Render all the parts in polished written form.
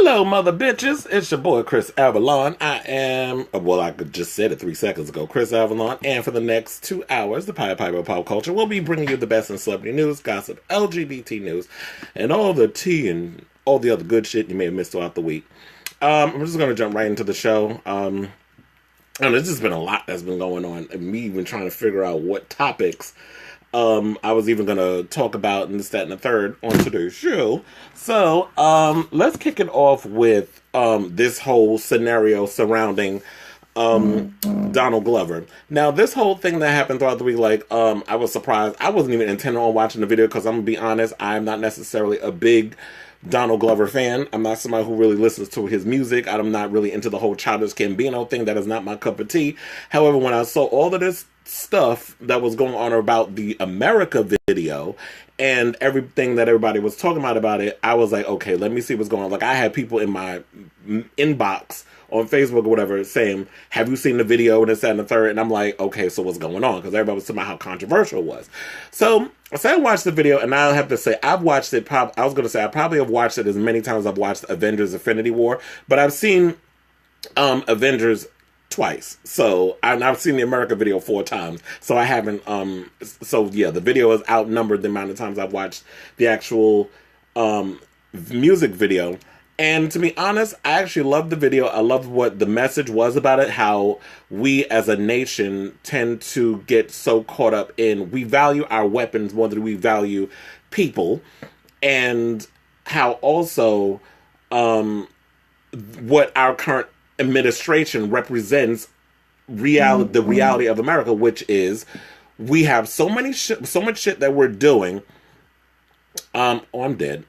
Hello, mother bitches. It's your boy, Kris Avalon. I could just said it 3 seconds ago, Kris Avalon. And for the next 2 hours, the Pied Piper of Pop Culture will be bringing you the best in celebrity news, gossip, LGBT news, and all the tea and all the other good shit you may have missed throughout the week. I'm just going to jump right into the show. There's just been a lot that's been going on, and me even trying to figure out what topics I was even going to talk about in this, that, and the third on today's show. So, let's kick it off with this whole scenario surrounding Donald Glover. Now, this whole thing that happened throughout the week, I was surprised. I wasn't even intending on watching the video because I'm going to be honest, I'm not necessarily a big Donald Glover fan. I'm not somebody who really listens to his music. I'm not really into the whole Childish Gambino thing. That is not my cup of tea. However, when I saw all of this stuff that was going on about the America video and everything that everybody was talking about it, I was like, okay, let me see what's going on. Like, I had people in my inbox on Facebook or whatever saying, have you seen the video and this, that, and the third? And I'm like, okay, so what's going on? Because everybody was talking about how controversial it was. So I watched the video, and I have to say, I've watched it, I was going to say, I probably have watched it as many times as I've watched Avengers Infinity War, but I've seen Avengers twice. So I've seen the America video 4 times. So I haven't, the video is outnumbered the amount of times I've watched the actual music video. And to be honest, I actually loved the video. I loved what the message was about it, how we as a nation tend to get so caught up in, we value our weapons more than we value people, and how also what our current administration represents the reality of America, which is we have so much shit that we're doing. I'm dead.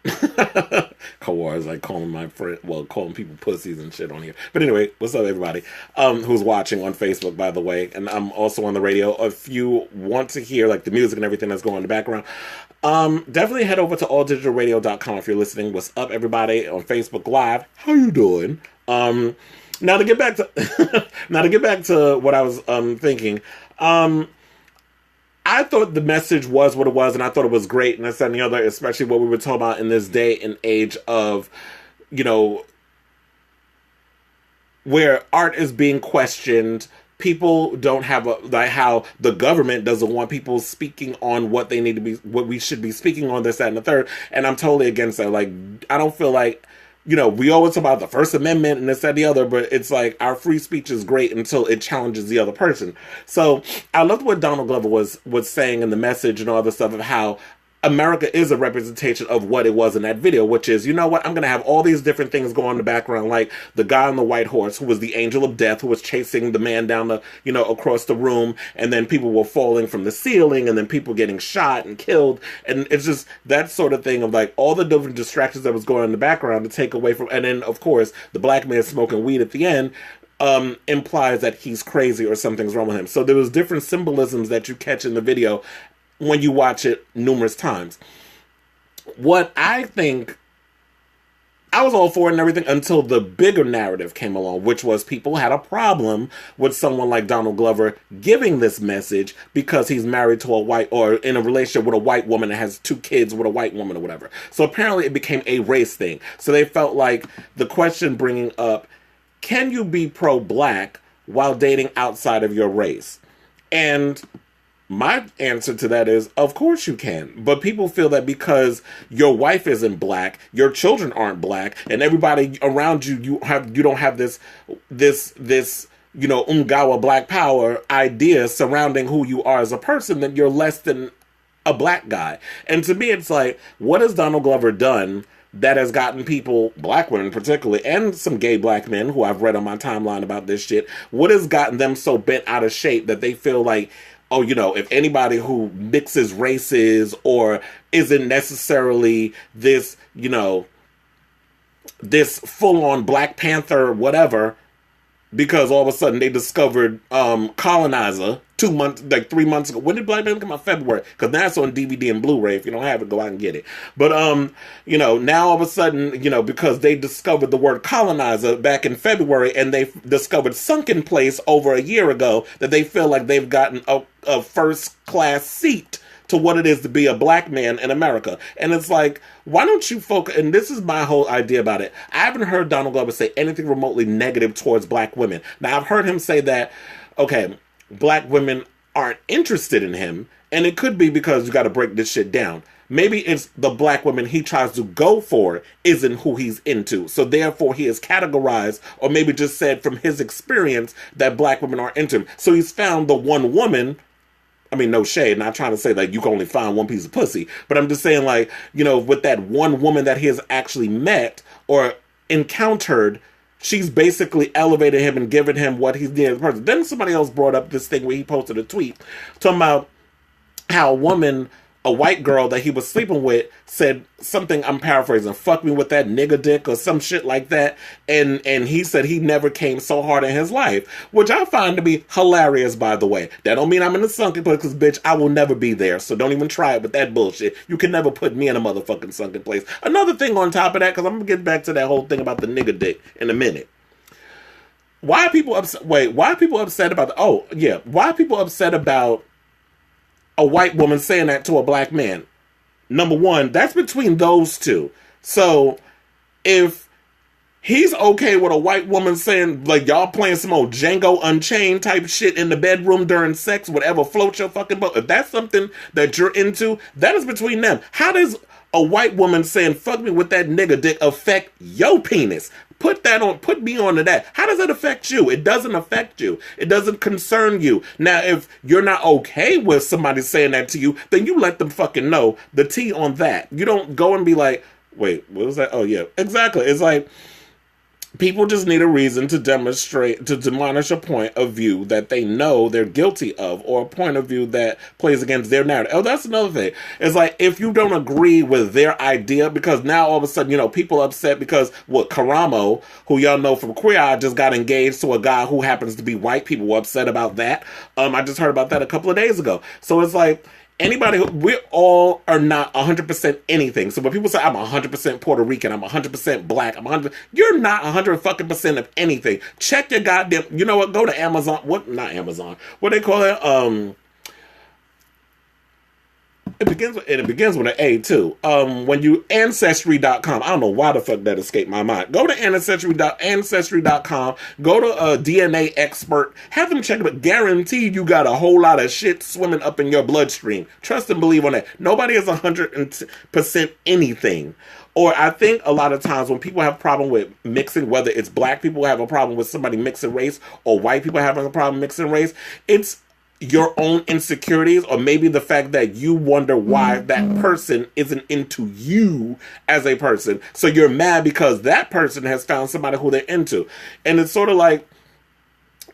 Kawar is like calling my friend, calling people pussies and shit on here. But anyway, what's up, everybody who's watching on Facebook, by the way, and I'm also on the radio. If you want to hear like the music and everything that's going on in the background, definitely head over to alldigitalradio.com if you're listening. What's up, everybody on Facebook Live? How you doing? Now to get back to what I was thinking. I thought the message was what it was, and I thought it was great, and this and the other, especially what we were talking about in this day and age of, where art is being questioned. People don't have how the government doesn't want people speaking on what they need to be, what we should be speaking on, this, that, and the third. And I'm totally against that. Like, I don't feel like, we always talk about the First Amendment and this, that, and the other, but it's like our free speech is great until it challenges the other person. So I loved what Donald Glover was saying in the message and all the stuff of how America is a representation of what it was in that video, which is, you know what, I'm going to have all these different things going in the background, like the guy on the white horse who was the angel of death, who was chasing the man down the, across the room, and then people were falling from the ceiling, and then people getting shot and killed, and it's just that sort of thing of like all the different distractions that was going on in the background to take away from, and then of course the black man smoking weed at the end implies that he's crazy or something's wrong with him. So there was different symbolisms that you catch in the video when you watch it numerous times. What I think, I was all for it and everything until the bigger narrative came along, which was people had a problem with someone like Donald Glover giving this message because he's married to or in a relationship with a white woman and has 2 kids with a white woman or whatever. So apparently it became a race thing. So they felt like the question bringing up, can you be pro-black while dating outside of your race? And my answer to that is, of course you can. But people feel that because your wife isn't black, your children aren't black, and everybody around you, you don't have this Ungawa black power idea surrounding who you are as a person, that you're less than a black guy. And to me, it's like, what has Donald Glover done that has gotten people, black women particularly, and some gay black men who I've read on my timeline about this shit, what has gotten them so bent out of shape that they feel like, oh, if anybody who mixes races or isn't necessarily this, this full-on Black Panther whatever, because all of a sudden they discovered Colonizer 3 months ago. When did Black Panther come out? February. Because now it's on DVD and Blu-ray. If you don't have it, go out and get it. But, now all of a sudden, because they discovered the word colonizer back in February and they discovered Sunken Place over a year ago, that they feel like they've gotten a first-class seat to what it is to be a black man in America. And it's like, why don't you focus? And this is my whole idea about it. I haven't heard Donald Glover say anything remotely negative towards black women. Now, I've heard him say that, okay, black women aren't interested in him, and it could be because you got to break this shit down. Maybe it's the black women he tries to go for isn't who he's into. So therefore he is categorized, or maybe just said from his experience that black women aren't into him. So he's found the one woman. I mean, no shade, not trying to say like you can only find one piece of pussy, but I'm just saying like, you know, with that one woman that he has actually met or encountered, she's basically elevated him and given him what he's needed as a person. Then somebody else brought up this thing where he posted a tweet talking about how a white girl that he was sleeping with said something, I'm paraphrasing, fuck me with that nigga dick or some shit like that. And he said he never came so hard in his life, which I find to be hilarious, by the way. That don't mean I'm in the sunken place, because bitch, I will never be there. So don't even try it with that bullshit. You can never put me in a motherfucking sunken place. Another thing on top of that, because I'm going to get back to that whole thing about the nigga dick in a minute. Why are people upset? Wait, why are people upset about why are people upset about a white woman saying that to a black man? Number one, that's between those two. So if he's okay with a white woman saying, like, y'all playing some old Django Unchained type shit in the bedroom during sex, whatever floats your fucking boat, if that's something that you're into, that is between them. How does a white woman saying, fuck me with that nigga dick affect your penis? Put me onto that. How does it affect you? It doesn't affect you. It doesn't concern you. Now, if you're not okay with somebody saying that to you, then you let them fucking know the tea on that. You don't go and be like, wait, what was that? Oh, yeah, exactly. It's like, people just need a reason to demolish a point of view that they know they're guilty of, or a point of view that plays against their narrative. Oh, that's another thing. It's like, if you don't agree with their idea, because now all of a sudden, you know, people upset because Karamo, who y'all know from Queer Eye, just got engaged to a guy who happens to be white. People were upset about that. I just heard about that a couple of days ago. So it's like, we all are not 100% anything. So when people say, I'm 100% Puerto Rican, I'm 100% black, you're not 100% of anything. Check your goddamn, you know what, go to Amazon, not Amazon, what they call it, it begins with an A too. When you Ancestry.com, I don't know why the fuck that escaped my mind. Go to Ancestry.com, go to a DNA expert, have them check it, but guaranteed you got a whole lot of shit swimming up in your bloodstream. Trust and believe on that. Nobody is 100% anything. Or I think a lot of times when people have a problem with mixing, whether it's black people have a problem with somebody mixing race, or white people having a problem mixing race, it's your own insecurities, or maybe the fact that you wonder why that person isn't into you as a person. So you're mad because that person has found somebody who they're into. And it's sort of like,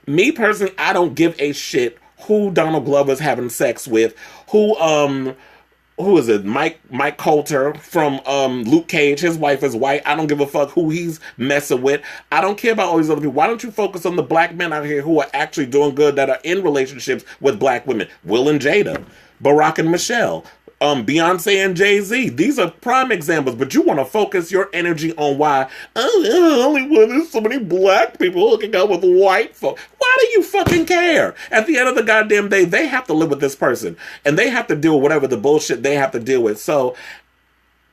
me personally, I don't give a shit who Donald Glover's having sex with, who is it? Mike Coulter from Luke Cage. His wife is white. I don't give a fuck who he's messing with. I don't care about all these other people. Why don't you focus on the black men out here who are actually doing good, that are in relationships with black women? Will and Jada, Barack and Michelle, Beyonce and Jay-Z. These are prime examples, but you want to focus your energy on why Hollywood, there's so many black people hooking up with white folks. Why do you fucking care? At the end of the goddamn day, they have to live with this person, and they have to deal with whatever the bullshit they have to deal with. So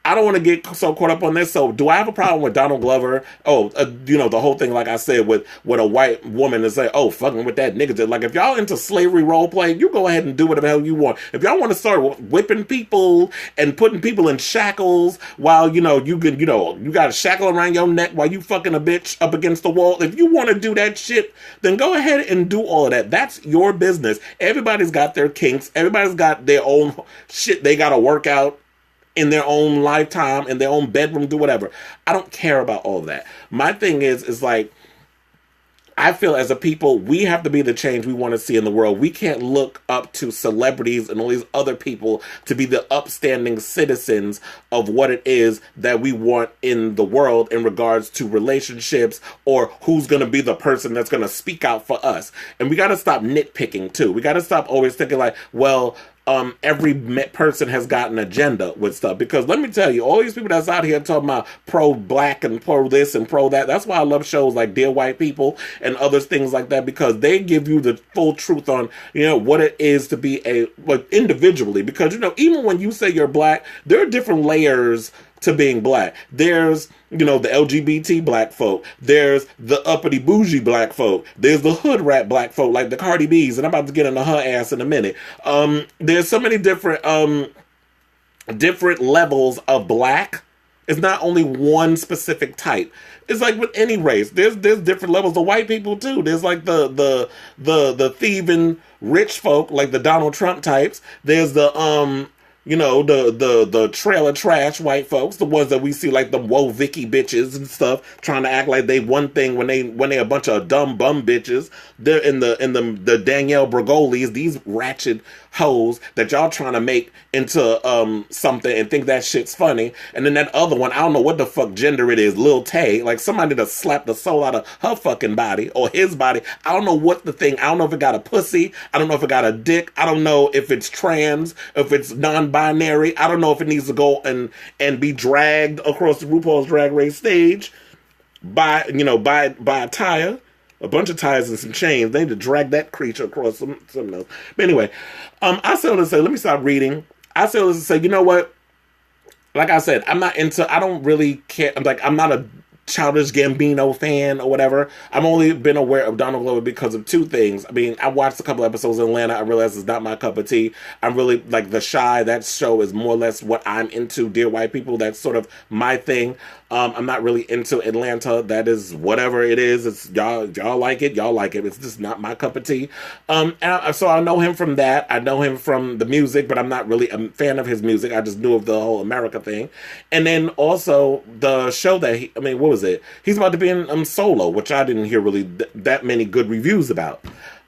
I don't want to get so caught up on this. So do I have a problem with Donald Glover? The whole thing, like I said, with a white woman and say, oh, fucking with that nigga. Like, if y'all into slavery role playing, you go ahead and do whatever the hell you want. If y'all want to start whipping people and putting people in shackles while, you got a shackle around your neck while you fucking a bitch up against the wall. If you want to do that shit, then go ahead and do all of that. That's your business. Everybody's got their kinks. Everybody's got their own shit they got to work out in their own lifetime, in their own bedroom, do whatever. I don't care about all of that. My thing is like, I feel as a people, we have to be the change we want to see in the world. We can't look up to celebrities and all these other people to be the upstanding citizens of what it is that we want in the world in regards to relationships, or who's going to be the person that's going to speak out for us. And we got to stop nitpicking too. We got to stop always thinking like, well, every person has got an agenda with stuff. Because let me tell you, all these people that's out here talking about pro-black and pro-this and pro-that, that's why I love shows like Dear White People and other things like that, because they give you the full truth on, what it is to be individually. Because, even when you say you're black, there are different layers to being black. There's, the LGBT black folk. There's the uppity bougie black folk. There's the hood rat black folk, like the Cardi B's, and I'm about to get into her ass in a minute. There's so many different levels of black. It's not only one specific type. It's like with any race. There's different levels of white people too. There's like the thieving rich folk, like the Donald Trump types. There's the the trailer trash white folks, the ones that we see like the Whoa Vicky bitches and stuff, trying to act like they one thing when they a bunch of dumb bum bitches. They're in the Danielle Bergolis, these ratchet hoes that y'all trying to make into something and think that shit's funny. And then that other one, I don't know what the fuck gender it is, Lil Tay, like somebody to slap the soul out of her fucking body or his body. I don't know what the thing, I don't know if it got a pussy, I don't know if it got a dick, I don't know if it's trans, if it's non-binary, I don't know if it needs to go and be dragged across the RuPaul's Drag Race stage by a tire. A bunch of tires and some chains. They need to drag that creature across something else. But anyway, I say all this to say, let me stop reading. I say all this to say, you know what? Like I said, I don't really care. I'm not a Childish Gambino fan or whatever. I've only been aware of Donald Glover because of two things. I mean, I watched a couple episodes in Atlanta. I realized it's not my cup of tea. I'm really like The Chi. That show is more or less what I'm into. Dear White People, that's sort of my thing. I'm not really into Atlanta. That is whatever it is. It's y'all like it. Y'all like it. It's just not my cup of tea. So I know him from that. I know him from the music, but I'm not really a fan of his music. I just knew of the whole America thing. And then also the show that what was it? He's about to be in Solo, which I didn't hear really that many good reviews about.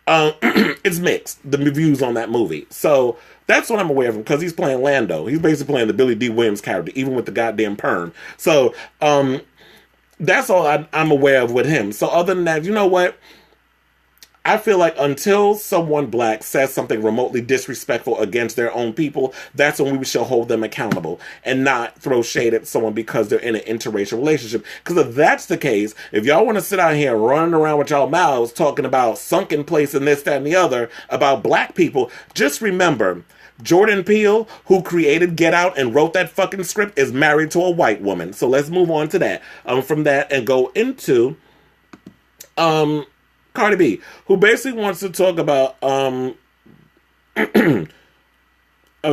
It's mixed, the reviews on that movie. So that's what I'm aware of him, because he's playing Lando. He's basically playing the Billy D. Williams character, even with the goddamn perm. So that's all I'm aware of with him. So other than that, you know what? I feel like until someone black says something remotely disrespectful against their own people, that's when we should hold them accountable and not throw shade at someone because they're in an interracial relationship. Because if that's the case, if y'all want to sit out here running around with y'all mouths talking about sunken place and this, that, and the other about black people, just remember, Jordan Peele, who created Get Out and wrote that fucking script, is married to a white woman. So let's move on to that. From that and go into Cardi B, who basically wants to talk about oh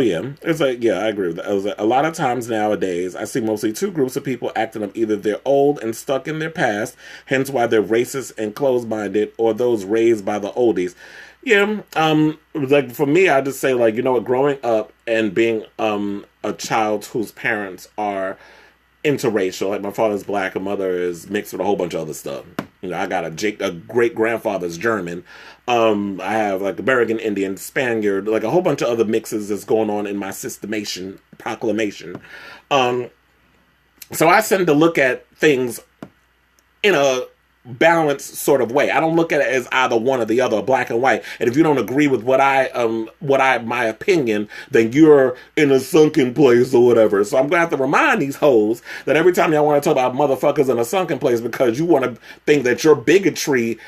yeah, it's like, yeah, I agree with that. I was like, a lot of times nowadays, I see mostly two groups of people acting up. Either they're old and stuck in their past, hence why they're racist and closed-minded, or those raised by the oldies. Yeah, like for me, I just say, like, you know what, growing up and being a child whose parents are interracial, like my father's black and mother is mixed with a whole bunch of other stuff. I got a great grandfather's German. I have like American Indian, Spaniard, like a whole bunch of other mixes that's going on in my proclamation. So I tend to look at things in a balanced sort of way. I don't look at it as either one or the other, black and white. And if you don't agree with my opinion, then you're in a sunken place or whatever. So I'm gonna have to remind these hoes that every time y'all want to talk about motherfuckers in a sunken place because you want to think that your bigotry,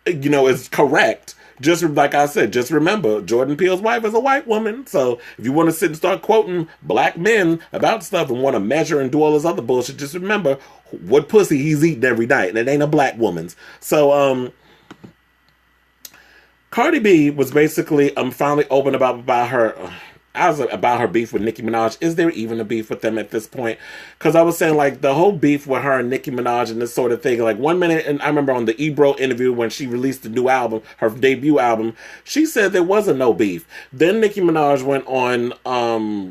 is correct. Just like I said, just remember, Jordan Peele's wife is a white woman. So if you want to sit and start quoting black men about stuff and want to measure and do all this other bullshit, just remember what pussy he's eating every night, and it ain't a black woman's. So Cardi B was basically finally open about her. About her beef with Nicki Minaj. Is there even a beef with them at this point? Because I was saying, like, the whole beef with her and Nicki Minaj and this sort of thing. Like, 1 minute, and I remember on the Ebro interview when she released the new album, her debut album, she said there wasn't no beef. Then Nicki Minaj went on,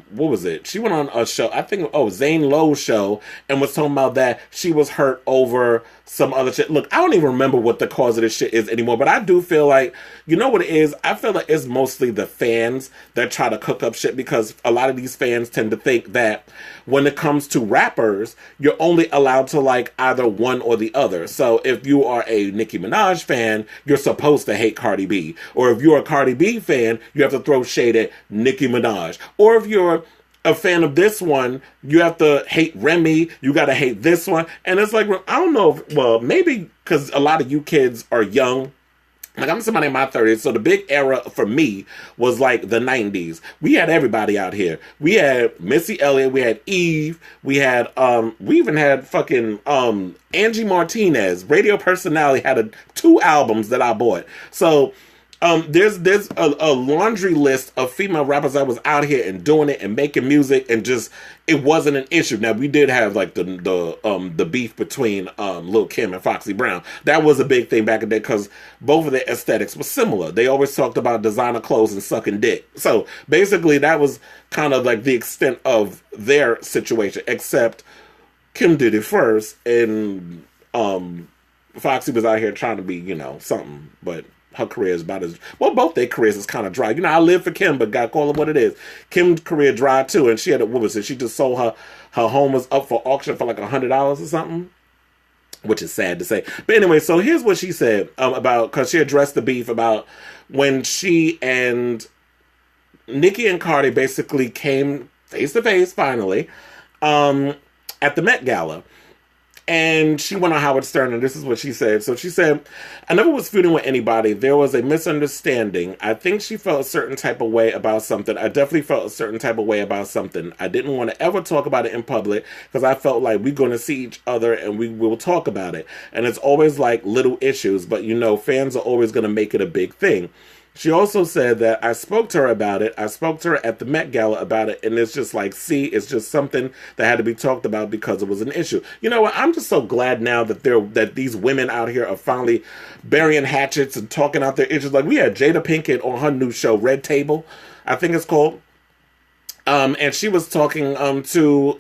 what was it? She went on a show, I think, Zane Lowe's show, and was talking about that she was hurt over some other shit. Look, I don't even remember what the cause of this shit is anymore, but I do feel like, you know what it is? I feel like it's mostly the fans that try to cook up up shit because a lot of these fans tend to think that when it comes to rappers, you're only allowed to like either one or the other. So if you are a Nicki Minaj fan, you're supposed to hate Cardi B. Or if you're a Cardi B fan, you have to throw shade at Nicki Minaj. Or if you're a fan of this one, you have to hate Remy, you gotta hate this one. And it's like, I don't know, well, maybe because a lot of you kids are young. Like, I'm somebody in my 30s, so the big era for me was like the 90s. We had everybody out here. We had Missy Elliott, we had Eve, we even had fucking Angie Martinez, radio personality, had 2 albums that I bought. So there's a laundry list of female rappers that was out here and doing it and making music, and just it wasn't an issue. Now we did have like the beef between Lil' Kim and Foxy Brown. That was a big thing back in the day because both of their aesthetics were similar. They always talked about designer clothes and sucking dick. So basically that was kind of like the extent of their situation, except Kim did it first and Foxy was out here trying to be, you know, something, but her career is about as well. Both their careers is kind of dry. You know, I live for Kim, but God, call it what it is. Kim's career dry too, and she had what was it? She just sold her home was up for auction for like $100 or something, which is sad to say. But anyway, so here's what she said about, because she addressed the beef about when she and Nicki and Cardi basically came face to face finally at the Met Gala. And she went on Howard Stern, and this is what she said. So she said, I never was feuding with anybody. There was a misunderstanding. I think she felt a certain type of way about something. I definitely felt a certain type of way about something. I didn't want to ever talk about it in public because I felt like we're going to see each other and we will talk about it. And it's always like little issues, but you know, fans are always going to make it a big thing. She also said that I spoke to her about it. I spoke to her at the Met Gala about it. And it's just like, see, it's just something that had to be talked about because it was an issue. You know what? I'm just so glad now that these women out here are finally burying hatchets and talking out their issues. Like we had Jada Pinkett on her new show, Red Table, I think it's called. And she was talking to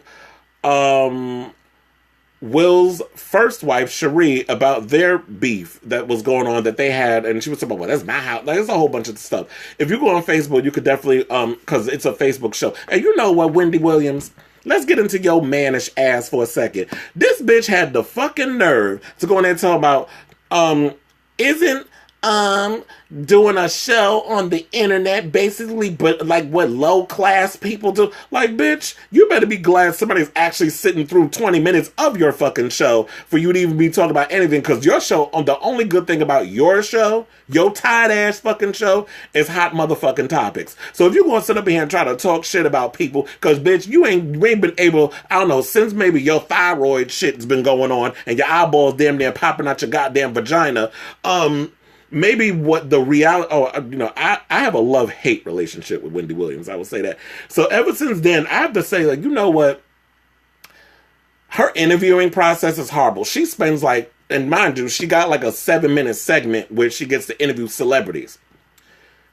Will's first wife, Cherie, about their beef that was going on that they had, and she was talking about, well, that's my house. Like, there's a whole bunch of stuff. If you go on Facebook, you could definitely, because it's a Facebook show. And you know what, Wendy Williams? Let's get into your mannish ass for a second. This bitch had the fucking nerve to go in there and talk about, isn't doing a show on the internet, basically, but like what low class people do. Like, bitch, you better be glad somebody's actually sitting through 20 minutes of your fucking show for you to even be talking about anything, because your show, the only good thing about your show, your tired ass fucking show, is hot motherfucking topics. So if you're gonna sit up here and try to talk shit about people, because bitch, you ain't been able, I don't know, since maybe your thyroid shit's been going on and your eyeballs damn near popping out your goddamn vagina, maybe what the reality, I have a love-hate relationship with Wendy Williams, I will say that. So ever since then, I have to say, like, you know what? Her interviewing process is horrible. She spends like, and mind you, she got like a 7-minute segment where she gets to interview celebrities.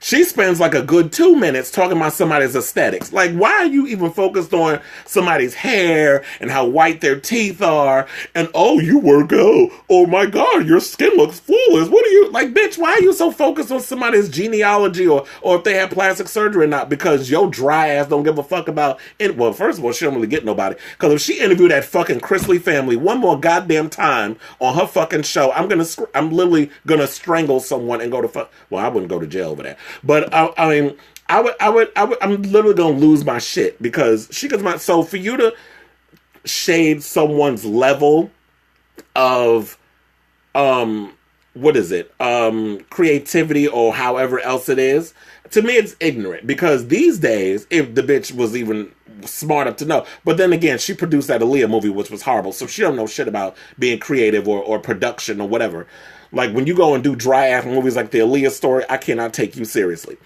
She spends like a good 2 minutes talking about somebody's aesthetics. Like, why are you even focused on somebody's hair and how white their teeth are? And, oh, you work out. Oh, my God, your skin looks flawless. What are you, like, bitch, why are you so focused on somebody's genealogy or if they have plastic surgery or not? Because your dry ass don't give a fuck about it. Well, first of all, she don't really get nobody. Because if she interviewed that fucking Chrisley family one more goddamn time on her fucking show, I'm literally gonna strangle someone and go to well, I wouldn't go to jail over that. But I mean, I'm literally gonna lose my shit because she gets my. So for you to shade someone's level of, what is it, creativity or however else it is, to me it's ignorant. Because these days, if the bitch was even smart enough to know, but then again, she produced that Aaliyah movie, which was horrible, so she don't know shit about being creative or production or whatever. Like, when you go and do dry-ass movies like the Aaliyah story, I cannot take you seriously.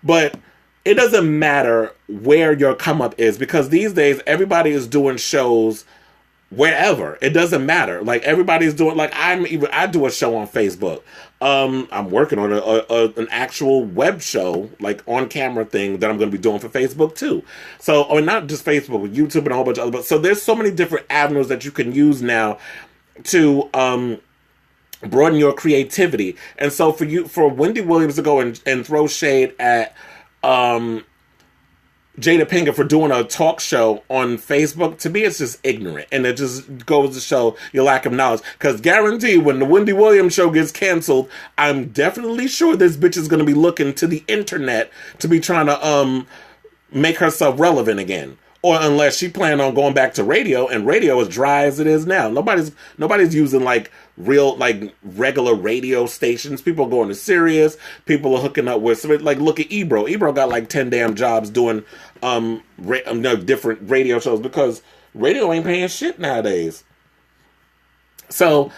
But it doesn't matter where your come-up is, because these days, everybody is doing shows wherever. It doesn't matter. Like, everybody's doing, like, I do a show on Facebook. I'm working on an actual web show, like, on-camera thing that I'm going to be doing for Facebook, too. So, or not just Facebook, but YouTube and a whole bunch of other, but so there's so many different avenues that you can use now to, broaden your creativity. And so for Wendy Williams to go and throw shade at Jada Pinkett for doing a talk show on Facebook, to me, it's just ignorant. And it just goes to show your lack of knowledge. Because guarantee when the Wendy Williams show gets canceled, I'm definitely sure this bitch is going to be looking to the internet to be trying to make herself relevant again. Or unless she planned on going back to radio, and radio is dry as it is now. Nobody's using like real, like regular radio stations. People are going to Sirius. People are hooking up with, like, look at Ebro. Ebro got like 10 damn jobs doing different radio shows because radio ain't paying shit nowadays. So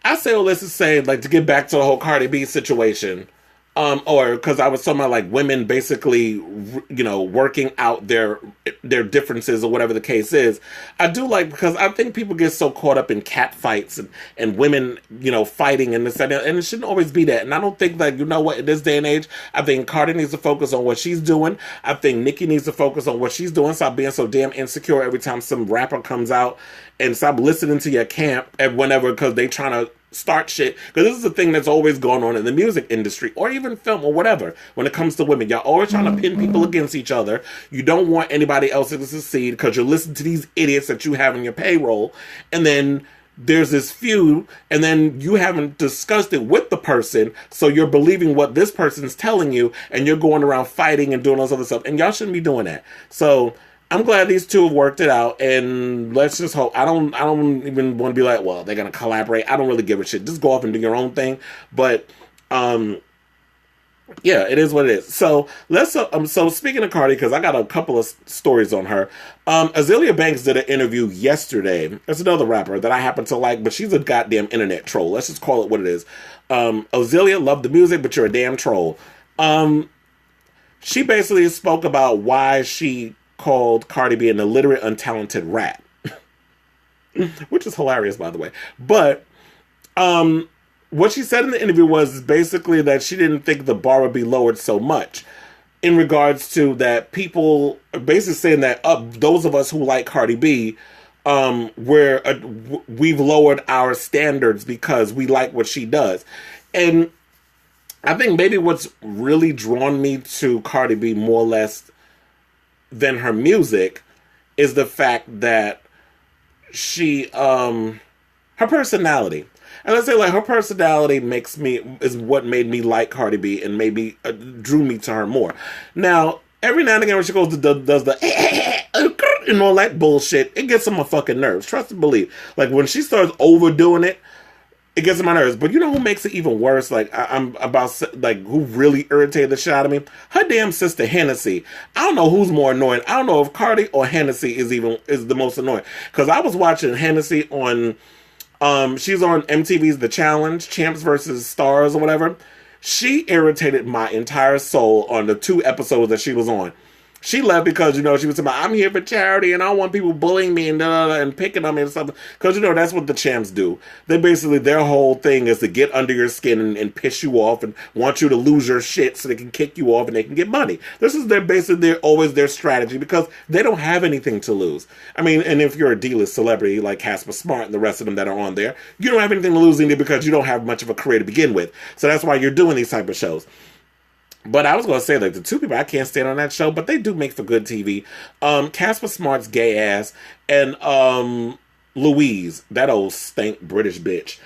I say all this to say, like, to get back to the whole Cardi B situation. Or because I was talking about like women basically, working out their differences or whatever the case is. I do like, because I think people get so caught up in cat fights and women, fighting and this and that, and it shouldn't always be that. And I don't think like, in this day and age, I think Cardi needs to focus on what she's doing. I think Nicki needs to focus on what she's doing. Stop being so damn insecure every time some rapper comes out, and stop listening to your camp and whenever, because they trying to start shit, because this is a thing that's always going on in the music industry or even film or whatever. When it comes to women, y'all always trying to pin people against each other. You don't want anybody else to succeed because you're listening to these idiots that you have in your payroll, and then there's this feud, and then you haven't discussed it with the person, so you're believing what this person's telling you, and you're going around fighting and doing all this other stuff, and y'all shouldn't be doing that. So I'm glad these two have worked it out, and let's just hope. I don't even want to be like, well, they're gonna collaborate. I don't really give a shit. Just go off and do your own thing. But yeah, it is what it is. So let's. So speaking of Cardi, because I got a couple of stories on her. Azealia Banks did an interview yesterday. There's another rapper that I happen to like, but she's a goddamn internet troll. Let's just call it what it is. Azealia, love the music, but you're a damn troll. She basically spoke about why she called Cardi B an illiterate, untalented rat. Which is hilarious, by the way. But what she said in the interview was basically that she didn't think the bar would be lowered so much, in regards to that people are basically saying that those of us who like Cardi B, we've lowered our standards because we like what she does. And I think maybe what's really drawn me to Cardi B more or less than her music is the fact that she, her personality. And let's say like her personality is what made me like Cardi B and maybe drew me to her more. Now, every now and again when she goes to does the and all that bullshit, it gets on my fucking nerves. Trust and believe. Like when she starts overdoing it, it gets on my nerves. But you know who makes it even worse? Like, I'm about, like, who really irritated the shit out of me? Her damn sister, Hennessy. I don't know who's more annoying. I don't know if Cardi or Hennessy is the most annoying. Because I was watching Hennessy on, she's on MTV's The Challenge, Champs versus Stars or whatever. She irritated my entire soul on the 2 episodes that she was on. She left because, she was saying, I'm here for charity and I don't want people bullying me and picking on me and stuff. Because, that's what the champs do. They basically, their whole thing is to get under your skin and piss you off and want you to lose your shit so they can kick you off and they can get money. This is always their strategy because they don't have anything to lose. I mean, and if you're a D-list celebrity like Casper Smart and the rest of them that are on there, you don't have anything to lose either because you don't have much of a career to begin with. So that's why you're doing these type of shows. But I was going to say, like, the 2 people I can't stand on that show, but they do make for good TV. Casper Smart's gay ass, and Louise, that old stank British bitch.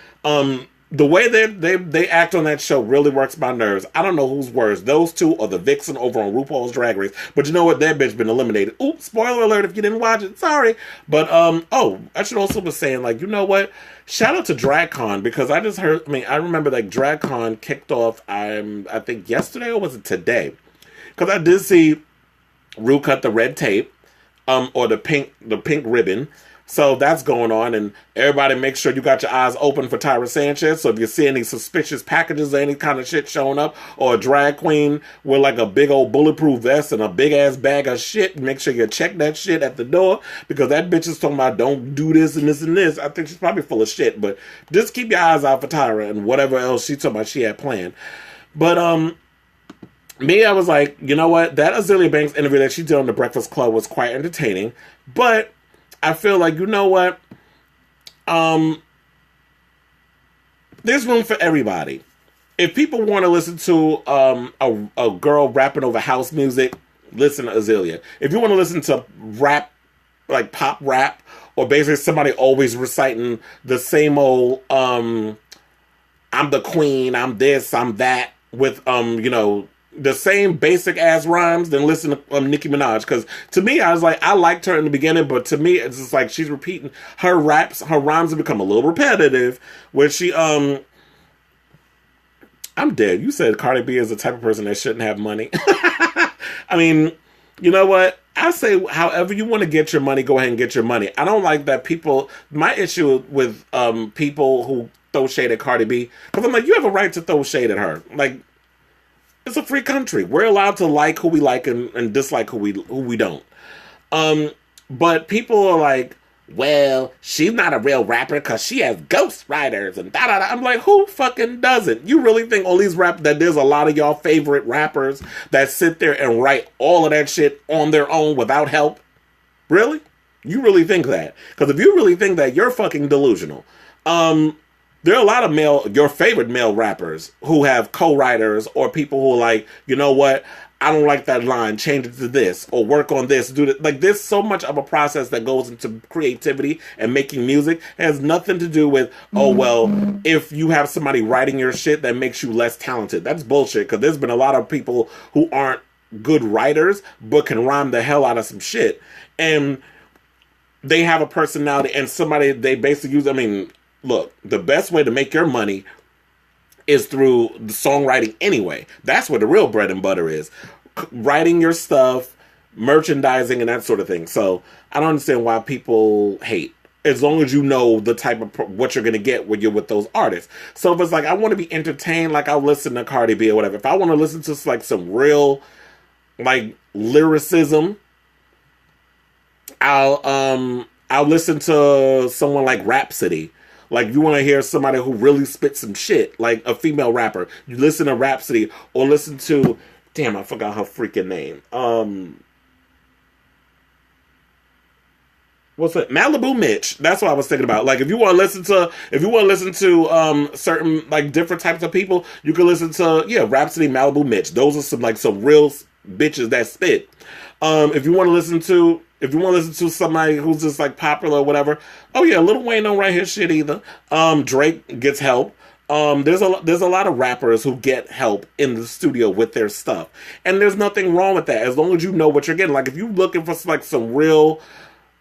The way they act on that show really works my nerves. I don't know who's worse. Those two or the vixen over on RuPaul's Drag Race. But you know what? That bitch been eliminated. Oops, spoiler alert if you didn't watch it. Sorry. But, I should also be saying, like, you know what? Shout out to DragCon, because I just heard, I remember, like, DragCon kicked off, I think yesterday, or was it today? Because I did see Ru cut the red tape, or the pink ribbon. So that's going on, and everybody make sure you got your eyes open for Tyra Sanchez. So if you see any suspicious packages or any kind of shit showing up, or a drag queen with like a big old bulletproof vest and a big ass bag of shit, make sure you check that shit at the door, because that bitch is talking about don't do this and this and this. I think she's probably full of shit, but just keep your eyes out for Tyra and whatever else she talking about she had planned. But me, I was like, you know what? That Azealia Banks interview that she did on The Breakfast Club was quite entertaining, but I feel like, you know what? There's room for everybody. If people want to listen to a girl rapping over house music, listen to Azealia. If you want to listen to rap, like pop rap, or basically somebody always reciting the same old I'm the queen, I'm this, I'm that, with the same basic ass rhymes, then listen to Nicki Minaj. Because to me, I was like, I liked her in the beginning, but to me, it's just like she's repeating her raps. Her rhymes have become a little repetitive. Where she I'm dead. You said Cardi B is the type of person that shouldn't have money. I mean, you know what? I say, however you want to get your money, go ahead and get your money. I don't like that people. My issue with people who throw shade at Cardi B, because I'm like, you have a right to throw shade at her. Like, it's a free country. We're allowed to like who we like and dislike who we don't. But people are like, well, she's not a real rapper because she has ghostwriters and da da da. I'm like, who fucking doesn't? You really think all these that there's a lot of y'all favorite rappers that sit there and write all of that shit on their own without help? Really? You really think that? Because if you really think that, you're fucking delusional. There are a lot of your favorite male rappers who have co-writers or people who are like, you know what? I don't like that line. Change it to this or work on this. Do that. Like, there's so much of a process that goes into creativity and making music. It has nothing to do with, oh, well, if you have somebody writing your shit, that makes you less talented. That's bullshit. Because there's been a lot of people who aren't good writers but can rhyme the hell out of some shit. And they have a personality and somebody they basically use. I mean, look, the best way to make your money is through the songwriting anyway. That's where the real bread and butter is. Writing your stuff, merchandising, and that sort of thing. So I don't understand why people hate. As long as you know the type of what you're going to get when you're with those artists. So if it's like, I want to be entertained, like I'll listen to Cardi B or whatever. If I want to listen to like some real like lyricism, I'll listen to someone like Rhapsody. Like, you want to hear somebody who really spits some shit, like a female rapper, you listen to Rhapsody or listen to, damn, I forgot her freaking name. What's that? Malibu Mitch. That's what I was thinking about. Like, if you want to listen to certain like different types of people, you can listen to Rhapsody, Malibu Mitch. Those are some real bitches that spit. If you want to listen to somebody who's just like popular or whatever, oh yeah, Lil Wayne don't write his shit either. Drake gets help. There's a lot of rappers who get help in the studio with their stuff, and there's nothing wrong with that as long as you know what you're getting. Like, if you're looking for like some real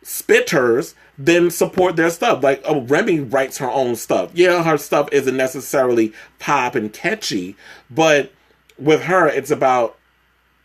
spitters, then support their stuff. Like, Remy writes her own stuff. Yeah, her stuff isn't necessarily pop and catchy, but with her, it's about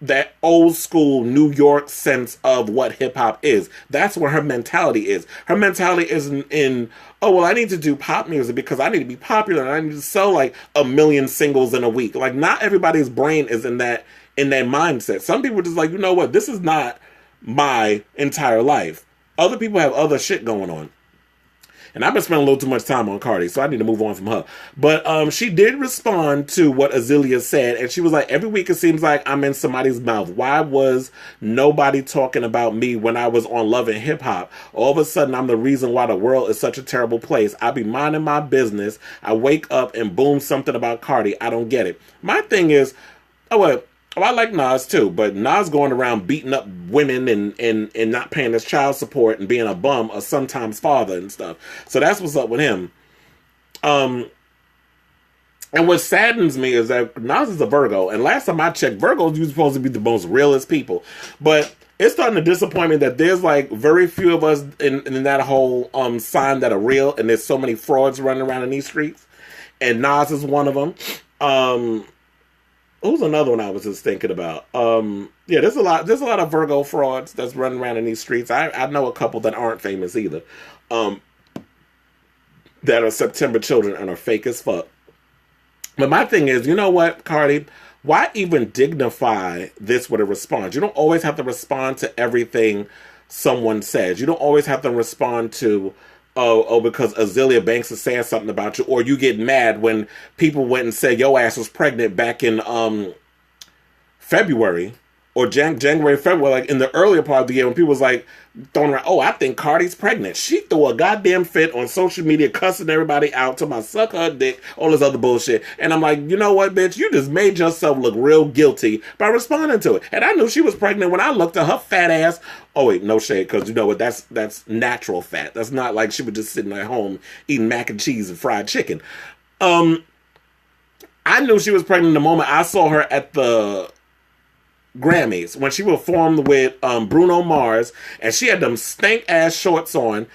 that old school New York sense of what hip hop is. That's where her mentality is. Her mentality isn't in, oh, well, I need to do pop music because I need to be popular and I need to sell like 1 million singles in a week. Like, not everybody's brain is in that mindset. Some people are just like, you know what, this is not my entire life. Other people have other shit going on. And I've been spending a little too much time on Cardi, so I need to move on from her. But she did respond to what Azealia said, and she was like, every week it seems like I'm in somebody's mouth. Why was nobody talking about me when I was on Love and Hip Hop? All of a sudden, I'm the reason why the world is such a terrible place. I be minding my business. I wake up and boom, something about Cardi. I don't get it. My thing is, I like Nas too, but Nas going around beating up women and not paying his child support and being a bum or sometimes father and stuff. So that's what's up with him. And what saddens me is that Nas is a Virgo, and last time I checked, Virgos are supposed to be the most realest people. But it's starting to disappoint me that there's like very few of us in that whole sign that are real, and there's so many frauds running around in these streets. And Nas is one of them. Who's another one I was just thinking about? There's a lot of Virgo frauds that's running around in these streets. I know a couple that aren't famous either, that are September children and are fake as fuck. But my thing is, you know what, Cardi? Why even dignify this with a response? You don't always have to respond to everything someone says. You don't always have to respond to, because Azealia Banks is saying something about you, or you get mad when people went and said your ass was pregnant back in February, or January, February, like in the earlier part of the year when people was like throwing around, oh, I think Cardi's pregnant. She threw a goddamn fit on social media, cussing everybody out, talking about suck her dick, all this other bullshit. And I'm like, you know what, bitch? You just made yourself look real guilty by responding to it. And I knew she was pregnant when I looked at her fat ass. Oh wait, no shade, because you know what? That's natural fat. That's not like she was just sitting at home eating mac and cheese and fried chicken. I knew she was pregnant the moment I saw her at the Grammys when she performed with Bruno Mars, and she had them stank ass shorts on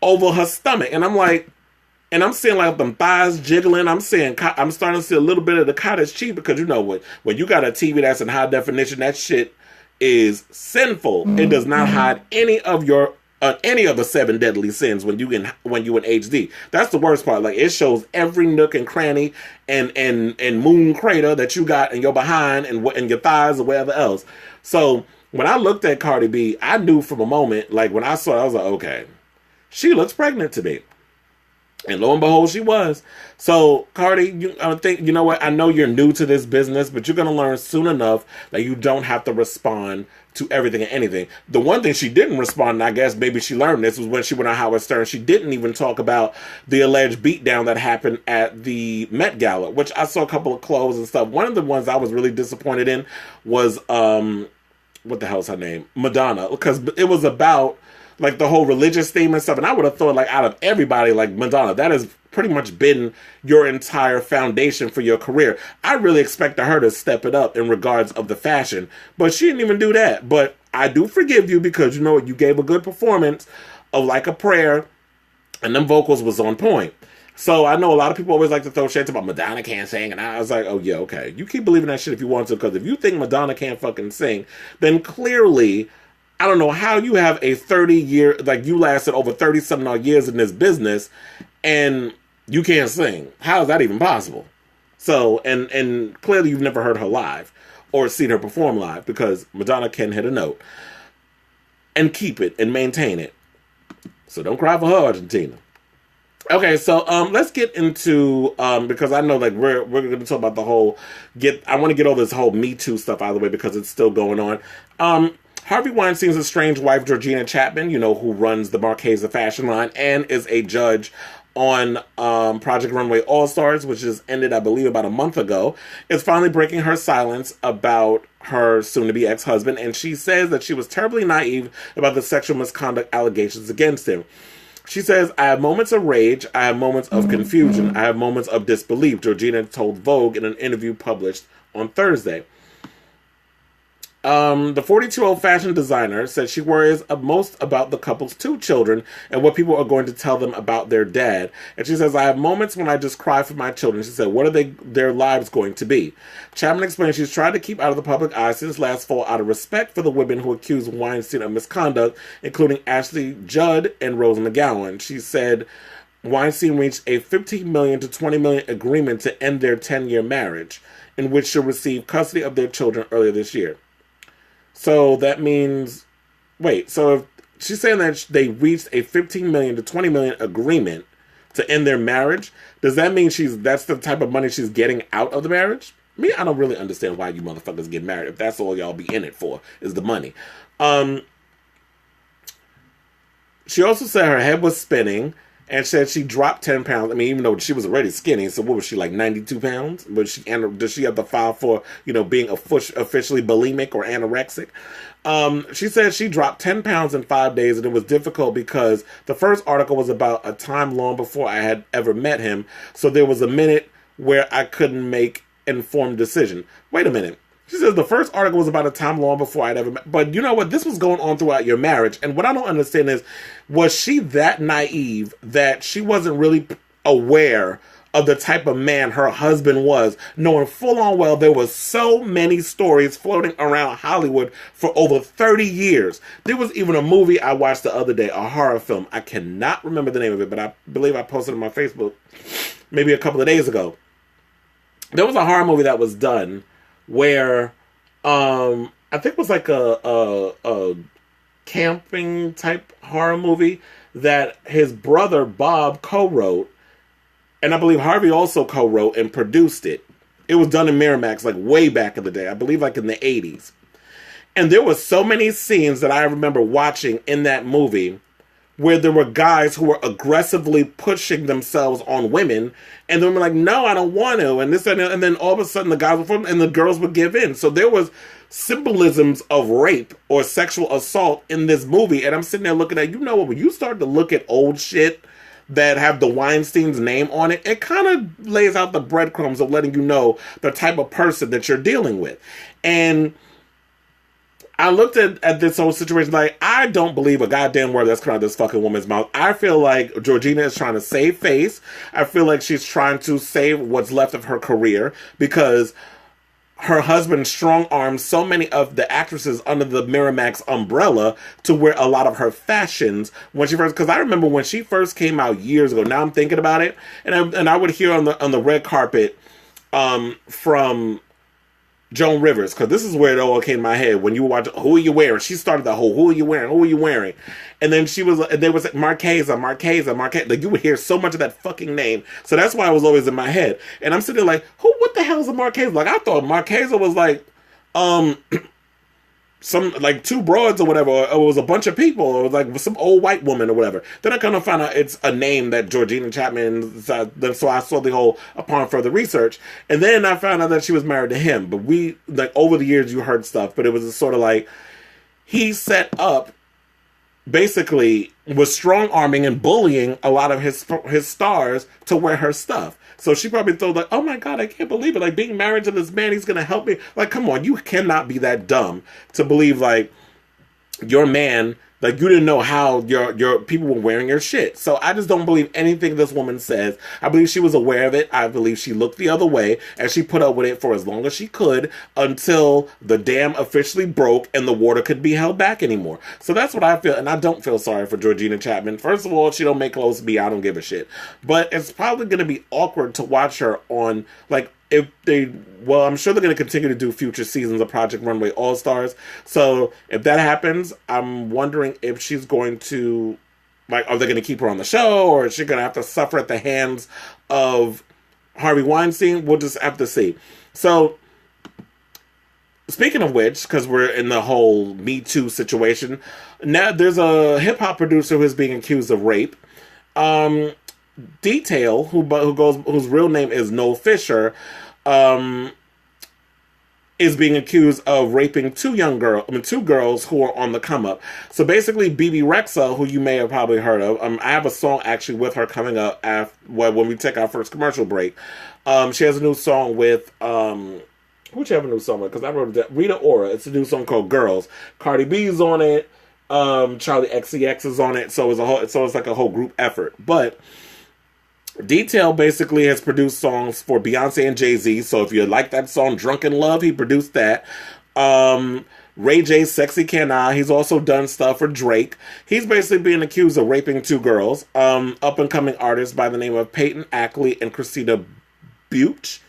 over her stomach, and I'm like, and I'm seeing like them thighs jiggling. I'm starting to see a little bit of the cottage cheese, because you know what? When you got a TV that's in high definition, that shit is sinful. It does not hide any of the 7 deadly sins when you in HD. That's the worst part. Like, it shows every nook and cranny and moon crater that you got in your behind and your thighs or wherever else. So when I looked at Cardi B, I knew from a moment, like when I saw it, I was like, okay, she looks pregnant to me. And lo and behold, she was. So, Cardi, you know what? I know you're new to this business, but you're going to learn soon enough that you don't have to respond to everything and anything. The one thing she didn't respond, and I guess maybe she learned this, was when she went on Howard Stern. She didn't even talk about the alleged beatdown that happened at the Met Gala, which I saw a couple of clothes and stuff. One of the ones I was really disappointed in was, what the hell's her name? Madonna, because it was about like the whole religious theme and stuff. And I would have thought, like, out of everybody, like Madonna, that has pretty much been your entire foundation for your career. I really expected her to step it up in regards of the fashion, but she didn't even do that. But I do forgive you, because you know what? You gave a good performance of Like a Prayer, and them vocals was on point. So I know a lot of people always like to throw shit about Madonna can't sing, and I was like, oh yeah, okay. You keep believing that shit if you want to, because if you think Madonna can't fucking sing, then clearly, I don't know how you have a 30-year, like you lasted over 30-something odd years in this business, and you can't sing. How is that even possible? So, and clearly you've never heard her live or seen her perform live, because Madonna can hit a note and keep it and maintain it. So don't cry for her, Argentina. Okay, so let's get into because I know like we're going to talk about the whole I want to get all this whole Me Too stuff out of the way, because it's still going on. Harvey Weinstein's estranged wife, Georgina Chapman, you know, who runs the Marchesa fashion line and is a judge on Project Runway All-Stars, which has ended, I believe, about a month ago, is finally breaking her silence about her soon-to-be ex-husband, and she says that she was terribly naive about the sexual misconduct allegations against him. She says, I have moments of rage, I have moments of confusion, I have moments of disbelief, Georgina told Vogue in an interview published on Thursday. The 42-year-old fashion designer said she worries most about the couple's 2 children and what people are going to tell them about their dad. And she says, I have moments when I just cry for my children. She said, what are their lives going to be? Chapman explained she's tried to keep out of the public eye since last fall out of respect for the women who accused Weinstein of misconduct, including Ashley Judd and Rose McGowan. She said Weinstein reached a $15 million to $20 million agreement to end their 10-year marriage, in which she'll receive custody of their children earlier this year. So that means, so if she's saying that they reached a $15 million to $20 million agreement to end their marriage, does that mean that's the type of money she's getting out of the marriage? Me, I don't really understand why you motherfuckers get married if that's all y'all be in it for, is the money. She also said her head was spinning, and said she dropped 10 pounds. I mean, even though she was already skinny, so what was she, like 92 pounds? Does she have to file for, being officially bulimic or anorexic? She said she dropped 10 pounds in 5 days, and it was difficult because the first article was about a time long before I had ever met him, so there was a minute where I couldn't make informed decision. Wait a minute. She says the first article was about a time long before I'd ever met. But you know what? This was going on throughout your marriage. And what I don't understand is, was she that naive that she wasn't really aware of the type of man her husband was, knowing full on well there was so many stories floating around Hollywood for over 30 years. There was even a movie I watched the other day, a horror film. I cannot remember the name of it, but I believe I posted it on my Facebook maybe a couple of days ago. There was a horror movie that was done where I think it was like a camping type horror movie that his brother Bob co-wrote, and I believe Harvey also co-wrote and produced it. It was done in Miramax like way back in the day, I believe like in the 80s. And there were so many scenes that I remember watching in that movie where there were guys who were aggressively pushing themselves on women, and they were like, no, I don't want to, and this and then all of a sudden the guys would fall, and the girls would give in. So there was symbolisms of rape or sexual assault in this movie, and I'm sitting there looking at, when you start to look at old shit that have the Weinstein's name on it, it kind of lays out the breadcrumbs of letting you know the type of person that you're dealing with. And I looked at this whole situation like, I don't believe a goddamn word that's coming out of this fucking woman's mouth. I feel like Georgina is trying to save face. I feel like she's trying to save what's left of her career because her husband strong-armed so many of the actresses under the Miramax umbrella to wear a lot of her fashions when she first, because I remember when she first came out years ago. Now I'm thinking about it, and I would hear on the red carpet from Joan Rivers, because this is where it all came in my head when you watch Who Are You Wearing? She started the whole Who Are You Wearing? Who Are You Wearing? And then they was like Marquesa. Like you would hear so much of that fucking name. So that's why it was always in my head. And I'm sitting there like, what the hell is a Marquesa? Like I thought Marquesa was like some like two broads or whatever, or it was a bunch of people, or like some old white woman or whatever. Then I kind of found out it's a name that Georgina Chapman, so I saw the whole upon further research, and then I found out that she was married to him. But we, like, over the years you heard stuff, but it was sort of like he set up, basically was strong-arming and bullying a lot of his stars to wear her stuff. So she probably thought like, oh my God, I can't believe it. Like being married to this man, he's going to help me. Like, come on, you cannot be that dumb to believe like your man, like you didn't know how your people were wearing your shit. So I just don't believe anything this woman says. I believe she was aware of it. I believe she looked the other way and she put up with it for as long as she could until the dam officially broke and the water could be held back anymore. So that's what I feel. And I don't feel sorry for Georgina Chapman. First of all, she don't make clothes to me. I don't give a shit. But it's probably going to be awkward to watch her on, like, I'm sure they're going to continue to do future seasons of Project Runway All-Stars. So if that happens, I'm wondering if she's going to, like, are they going to keep her on the show, or is she going to have to suffer at the hands of Harvey Weinstein? We'll just have to see. So speaking of which, because we're in the whole Me Too situation, now there's a hip-hop producer who's being accused of rape. Detail, whose real name is Noel Fisher, is being accused of raping two girls who are on the come up. So basically, BB Rexa, who you may have probably heard of, I have a song actually with her coming up when we take our first commercial break. She has a new song with who'd you have a new song with? Because I wrote it down. Rita Ora. It's a new song called Girls. Cardi B's on it. Charlie XCX is on it. So it's like a whole group effort. But Detail basically has produced songs for Beyonce and Jay-Z. So if you like that song, Drunken Love, he produced that. Ray J's Sexy Can I. He's also done stuff for Drake. He's basically being accused of raping two girls. Up-and-coming artists by the name of Peyton Ackley and Christina Buke.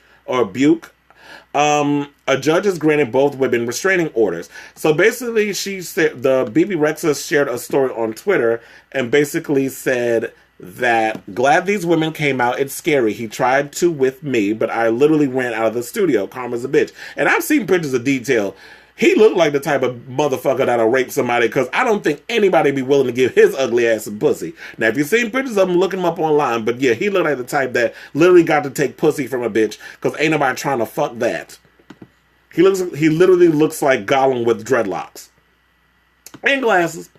A judge has granted both women restraining orders. So basically, she said the BB Rexa shared a story on Twitter and basically said that glad these women came out. It's scary. He tried to with me, but I literally ran out of the studio. Karma's a bitch. And I've seen pictures of Detail. He looked like the type of motherfucker that'll rape somebody, because I don't think anybody be willing to give his ugly ass some pussy. Now, if you've seen pictures of him, look him up online. But yeah, he looked like the type that literally got to take pussy from a bitch, because ain't nobody trying to fuck that. He literally looks like Gollum with dreadlocks and glasses.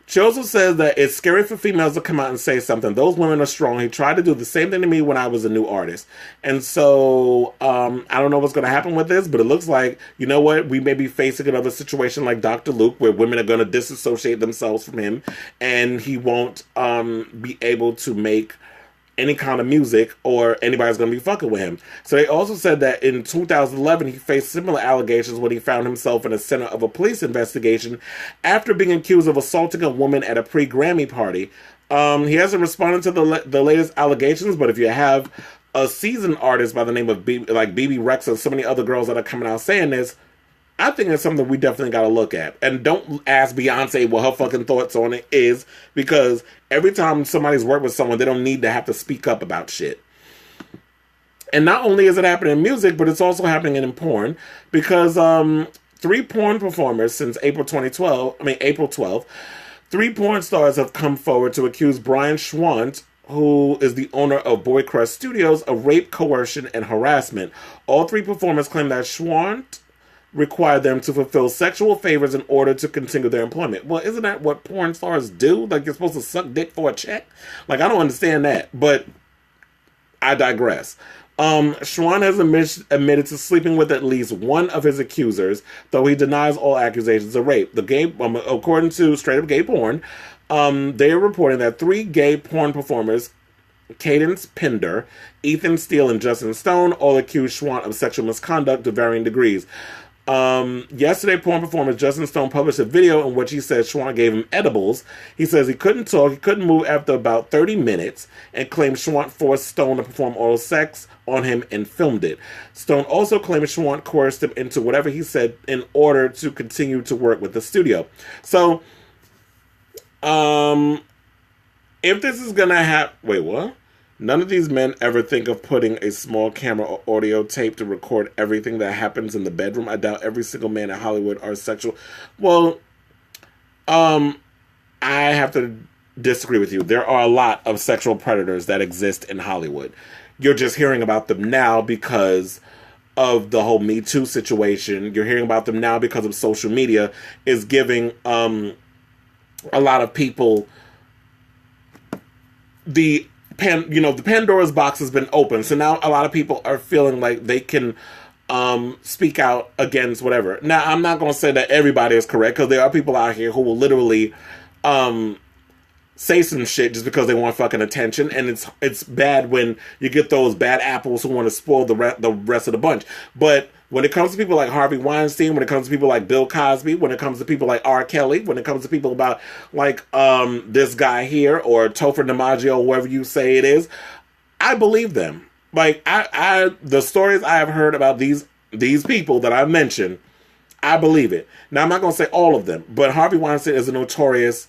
She also says that it's scary for females to come out and say something. Those women are strong. He tried to do the same thing to me when I was a new artist. And so, I don't know what's going to happen with this, but it looks like, you know what, we may be facing another situation like Dr. Luke, where women are going to disassociate themselves from him, and he won't be able to make any kind of music, or anybody's going to be fucking with him. So they also said that in 2011, he faced similar allegations when he found himself in the center of a police investigation after being accused of assaulting a woman at a pre-Grammy party. He hasn't responded to the latest allegations, but if you have a seasoned artist by the name of BB Rexa and so many other girls that are coming out saying this, I think it's something we definitely got to look at. And don't ask Beyonce what her fucking thoughts on it is, because every time somebody's worked with someone, they don't need to have to speak up about shit. And not only is it happening in music, but it's also happening in porn, because three porn performers since April 12th. Three porn stars have come forward to accuse Brian Schwant, who is the owner of Boycrest Studios, of rape, coercion, and harassment. All three performers claim that Schwant required them to fulfill sexual favors in order to continue their employment. Well, isn't that what porn stars do? Like, you're supposed to suck dick for a check? Like, I don't understand that, but I digress. Schwan has admitted to sleeping with at least one of his accusers, though he denies all accusations of rape. According to Straight Up Gay Porn, they are reporting that three gay porn performers, Cadence Pinder, Ethan Steele, and Justin Stone, all accused Schwan of sexual misconduct to varying degrees. Yesterday, porn performer Justin Stone published a video in which he says Schwan gave him edibles. He says he couldn't talk, he couldn't move after about 30 minutes, and claimed Schwan forced Stone to perform oral sex on him and filmed it. Stone also claimed Schwan coerced him into whatever he said in order to continue to work with the studio. So, if this is gonna happen... Wait, what? None of these men ever think of putting a small camera or audio tape to record everything that happens in the bedroom. I doubt every single man in Hollywood are sexual. Well, I have to disagree with you. There are a lot of sexual predators that exist in Hollywood. You're just hearing about them now because of the whole Me Too situation. You're hearing about them now because of social media is giving a lot of people the Pandora's box has been open, so now a lot of people are feeling like they can speak out against whatever. Now, I'm not going to say that everybody is correct, because there are people out here who will literally say some shit just because they want fucking attention, and it's bad when you get those bad apples who want to spoil the rest of the bunch. But when it comes to people like Harvey Weinstein, when it comes to people like Bill Cosby, when it comes to people like R. Kelly, when it comes to people about like this guy here or Topher DiMaggio, whoever you say it is, I believe them. Like the stories I have heard about these people that I've mentioned, I believe it. Now, I'm not going to say all of them, but Harvey Weinstein is a notorious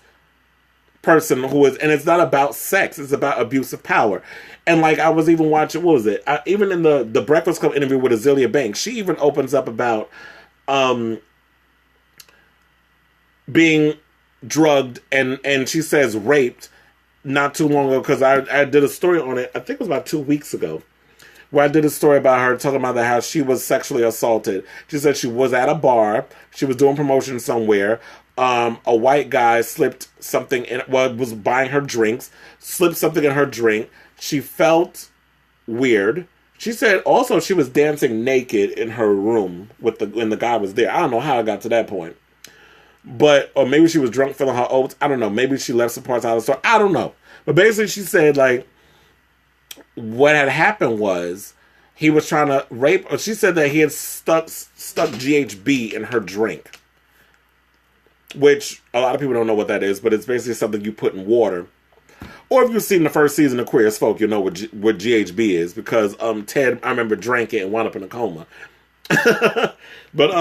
person who is, and it's not about sex, it's about abuse of power. And like, I was even watching, what was it? Even in the Breakfast Club interview with Azealia Banks, she even opens up about being drugged and she says raped not too long ago, because I did a story on it, I think it was about 2 weeks ago, where I did a story about her talking about how she was sexually assaulted. She said she was at a bar, she was doing promotion somewhere, a white guy slipped something in, was buying her drinks, slipped something in her drink. She felt weird. She said also she was dancing naked in her room when the guy was there. I don't know how it got to that point. Or maybe she was drunk filling her oats. I don't know. Maybe she left some parts out of the store. I don't know. But basically she said, like, what had happened was he was trying to rape, or she said that he had stuck GHB in her drink. Which a lot of people don't know what that is, but it's basically something you put in water. Or if you've seen the first season of Queer as Folk, you'll know what GHB is, because Ted, I remember, drank it and wound up in a coma. But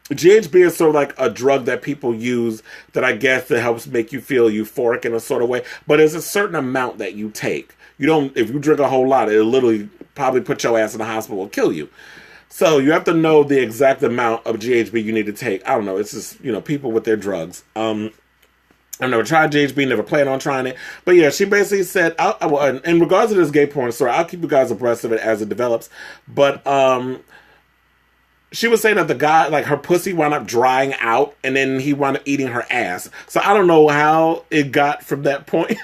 GHB is sort of like a drug that people use that I guess that helps make you feel euphoric in a sort of way. But there's a certain amount that you take. If you drink a whole lot, it'll literally probably put your ass in the hospital or kill you. So you have to know the exact amount of GHB you need to take. I don't know. It's just, people with their drugs. I've never tried GHB, never planned on trying it. But yeah, she basically said, in regards to this gay porn story, I'll keep you guys abreast of it as it develops. But she was saying that the guy, like, her pussy wound up drying out, and then he wound up eating her ass. So I don't know how it got from that point.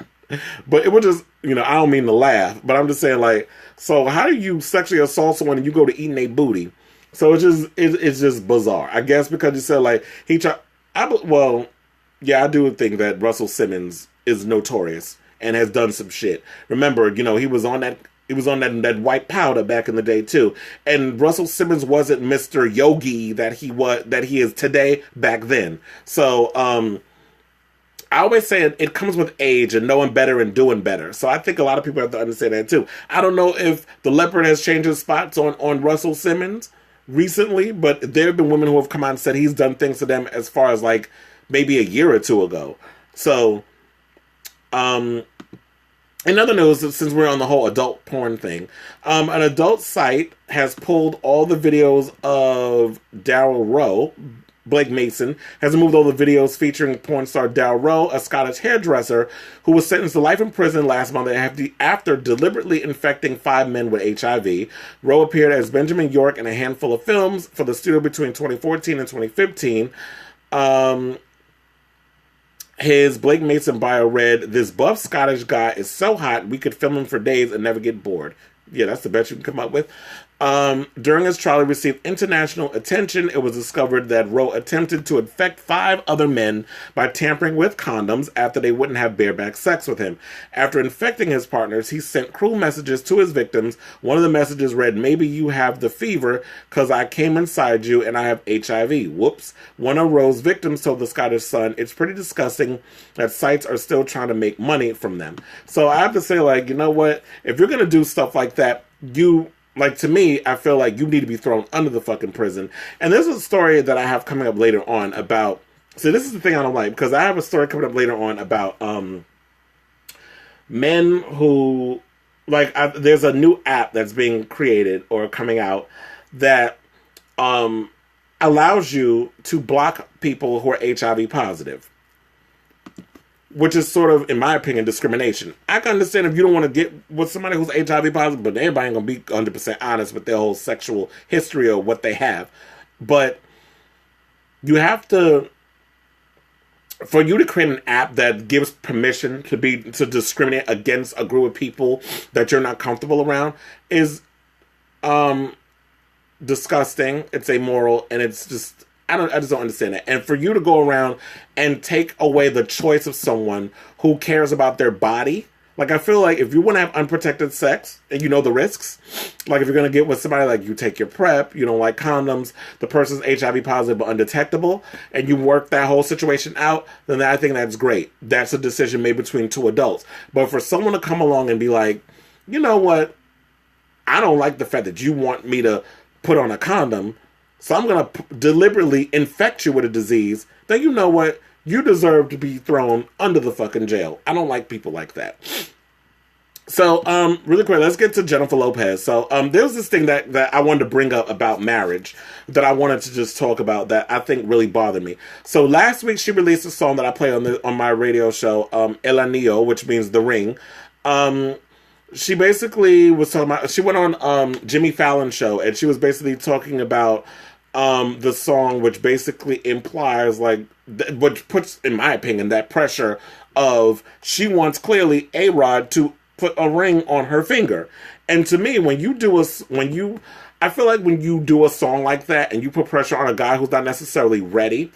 But it was just, I don't mean to laugh, but I'm just saying, like, so how do you sexually assault someone and you go to eating their booty? So it's just bizarre. I guess because you said, like, yeah, I do think that Russell Simmons is notorious and has done some shit. Remember, he was on that white powder back in the day too. And Russell Simmons wasn't Mr. Yogi that he is today back then. So I always say it comes with age and knowing better and doing better. So I think a lot of people have to understand that too. I don't know if the Leopard has changed his spots on Russell Simmons recently, but there have been women who have come out and said he's done things to them as far as like maybe a year or two ago. So, In other news, since we're on the whole adult porn thing, an adult site has pulled all the videos of Daryl Rowe. Blake Mason has removed all the videos featuring porn star Daryl Rowe, a Scottish hairdresser who was sentenced to life in prison last month after deliberately infecting 5 men with HIV. Rowe appeared as Benjamin York in a handful of films for the studio between 2014 and 2015. His Blake Mason bio read, "This buff Scottish guy is so hot, we could film him for days and never get bored." Yeah, that's the best you can come up with. During his trial, he received international attention. It was discovered that Rowe attempted to infect 5 other men by tampering with condoms after they wouldn't have bareback sex with him. After infecting his partners, he sent cruel messages to his victims. One of the messages read, "Maybe you have the fever because I came inside you and I have HIV. Whoops." One of Rowe's victims told the Scottish Sun, "It's pretty disgusting that sites are still trying to make money from them." So I have to say, like, you know what? If you're going to do stuff like that, to me, I feel like you need to be thrown under the fucking prison. And there's a story that I have coming up later on about, so this is the thing I don't like, because I have a story coming up later on about men who, there's a new app that's being created or coming out that allows you to block people who are HIV positive. Which is sort of, in my opinion, discrimination. I can understand if you don't want to get with somebody who's HIV positive, but everybody ain't going to be 100% honest with their whole sexual history or what they have. But you have to, for you to create an app that gives permission to discriminate against a group of people that you're not comfortable around is disgusting. It's amoral, and it's just, I just don't understand that. And for you to go around and take away the choice of someone who cares about their body, like, I feel like if you want to have unprotected sex and you know the risks, like if you're going to get with somebody, like you take your PrEP, you don't like condoms, the person's HIV positive but undetectable, and you work that whole situation out, then I think that's great. That's a decision made between 2 adults. But for someone to come along and be like, you know what, I don't like the fact that you want me to put on a condom, so I'm going to deliberately infect you with a disease, then you know what? You deserve to be thrown under the fucking jail. I don't like people like that. So, really quick, let's get to Jennifer Lopez. So, there's this thing that I wanted to bring up about marriage that I wanted to just talk about that I think really bothered me. So, last week she released a song that I play on my radio show, El Anillo, which means The Ring. She basically was talking about, she went on Jimmy Fallon's show, and she was basically talking about the song, which basically implies, like, which puts, in my opinion, that pressure of she wants clearly A-Rod to put a ring on her finger. And to me, I feel like when you do a song like that and you put pressure on a guy who's not necessarily ready,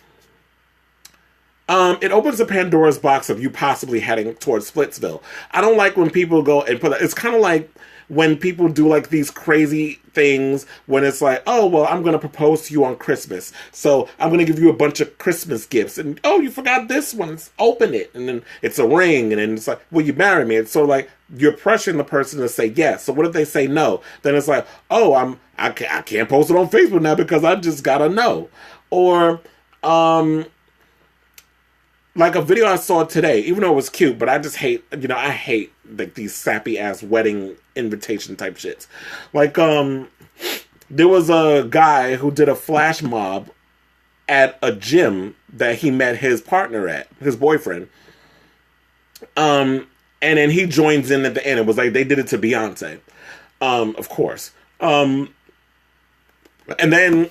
it opens a Pandora's box of you possibly heading towards Splitsville. I don't like when people go and put that. It's kind of like when people do like these crazy things when it's like, oh, well, I'm going to propose to you on Christmas, so I'm going to give you a bunch of Christmas gifts, and oh, you forgot this one, open it, and then it's a ring, and then it's like, will you marry me? It's so like you're pressuring the person to say yes. So what if they say no? Then it's like, oh, I can't post it on Facebook now because I just got a no. Or like a video I saw today, even though it was cute, but I just hate, I hate like these sappy ass wedding invitation type shits. Like, there was a guy who did a flash mob at a gym that he met his partner at, his boyfriend. And then he joins in at the end. It was like they did it to Beyonce, of course. And then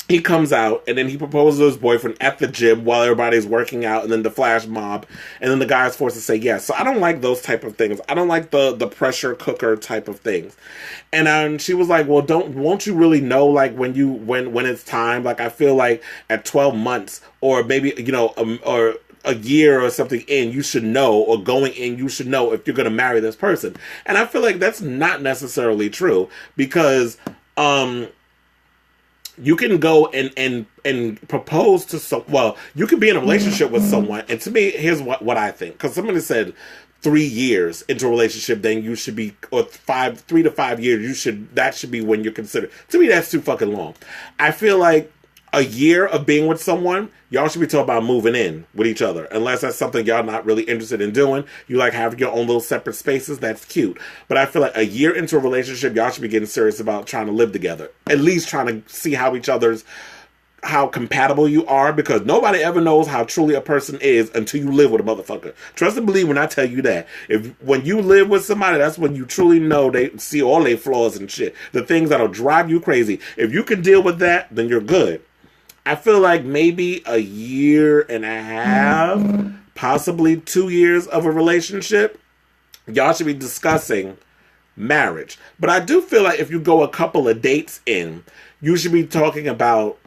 he comes out, and then he proposes to his boyfriend at the gym while everybody's working out, and then the flash mob, and then the guy is forced to say yes. So I don't like those type of things. I don't like the pressure cooker type of things. And she was like, well, won't you really know, like, when it's time? Like, I feel like at 12 months, or maybe, or a year or something in, you should know, or going in, you should know if you're going to marry this person. And I feel like that's not necessarily true, because, you can go and propose to you can be in a relationship with someone, and to me, here's what I think. Because somebody said 3 years into a relationship, then you should be, or 3 to 5 years, that should be when you're considered. To me, that's too fucking long. I feel like a year of being with someone, y'all should be talking about moving in with each other. Unless that's something y'all not really interested in doing. You like having your own little separate spaces. That's cute. But I feel like a year into a relationship, y'all should be getting serious about trying to live together. At least trying to see how compatible you are, because nobody ever knows how truly a person is until you live with a motherfucker. Trust and believe when I tell you that. When you live with somebody, that's when you truly know they see all their flaws and shit. The things that'll drive you crazy. If you can deal with that, then you're good. I feel like maybe a year and a half, possibly 2 years of a relationship, y'all should be discussing marriage. But I do feel like if you go a couple of dates in, you should be talking about,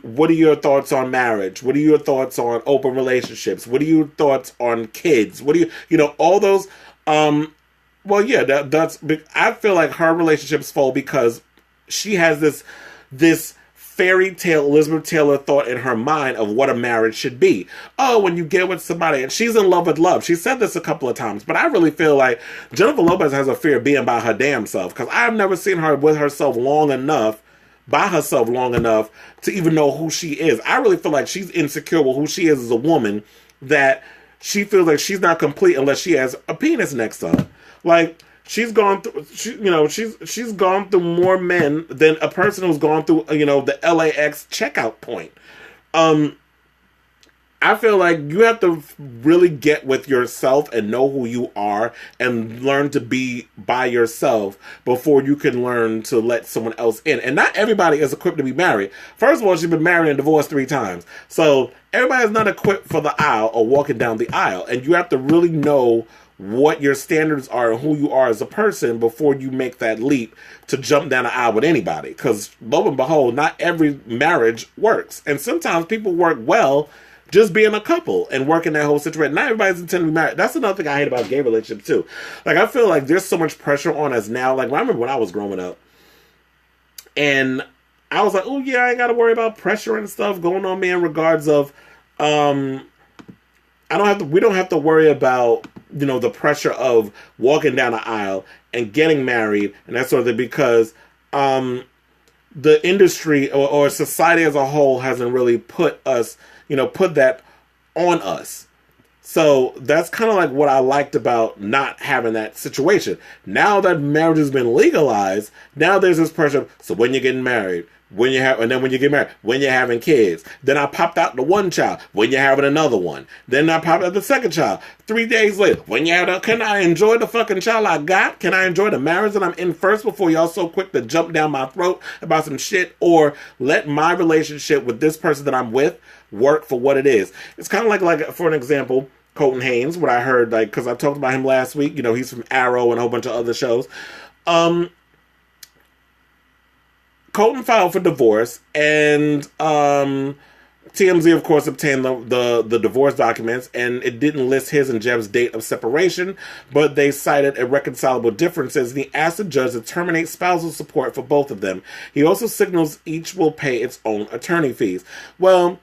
what are your thoughts on marriage? What are your thoughts on open relationships? What are your thoughts on kids? What do all those, that's, I feel like her relationships fall because she has this fairy tale Elizabeth Taylor thought in her mind of what a marriage should be. Oh, when you get with somebody, and she's in love with love. She said this a couple of times, but I really feel like Jennifer Lopez has a fear of being by her damn self, because I've never seen her with herself by herself long enough to even know who she is. I really feel like she's insecure with who she is as a woman, that she feels like she's not complete unless she has a penis next to her. Like, she's gone through, she's gone through more men than a person who's gone through, the LAX checkout point. I feel like you have to really get with yourself and know who you are and learn to be by yourself before you can learn to let someone else in. And not everybody is equipped to be married. First of all, she's been married and divorced 3 times. So everybody's not equipped for the aisle or walking down the aisle. And you have to really know what your standards are and who you are as a person before you make that leap to jump down the aisle with anybody. Because lo and behold, not every marriage works. And sometimes people work well just being a couple and working that whole situation. Not everybody's intended to be married. That's another thing I hate about gay relationships too. Like, I feel like there's so much pressure on us now. Like, I remember when I was growing up, and I was like, oh yeah, I ain't got to worry about pressure and stuff going on me in regards of, we don't have to worry about, the pressure of walking down the aisle and getting married and that sort of thing, because, the industry or society as a whole hasn't really put that on us. So that's kind of like what I liked about not having that situation. Now that marriage has been legalized, now there's this pressure. So when you're getting married, when you get married, when you're having kids, then I popped out the one child, when you're having another one, then I popped out the second child, 3 days later, can I enjoy the fucking child I got? Can I enjoy the marriage that I'm in first before y'all so quick to jump down my throat about some shit, or let my relationship with this person that I'm with work for what it is? It's kind of like for an example, Colton Haynes, what I heard, like, because I talked about him last week, he's from Arrow and a whole bunch of other shows. Colton filed for divorce, and TMZ, of course, obtained the divorce documents, and it didn't list his and Jeff's date of separation, but they cited irreconcilable differences, and he asked the judge to terminate spousal support for both of them. He also signals each will pay its own attorney fees. Well,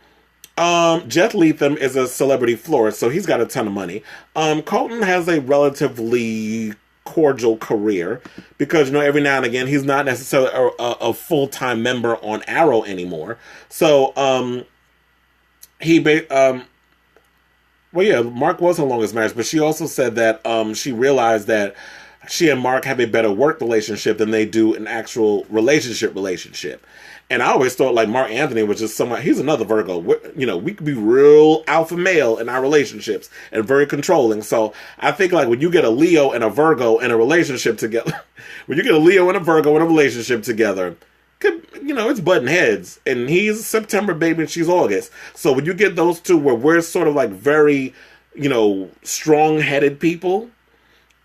Jeff Leatham is a celebrity florist, so he's got a ton of money. Colton has a relatively cordial career because, every now and again, he's not necessarily a full-time member on Arrow anymore. So, Mark was her longest marriage, but she also said that, she realized that she and Mark have a better work relationship than they do an actual relationship. And I always thought like Mark Anthony was just he's another Virgo. We could be real alpha male in our relationships and very controlling. So I think like when you get a Leo and a Virgo in a relationship together, it's butting heads. And he's September baby and she's August. So when you get those two where we're sort of like very, strong-headed people,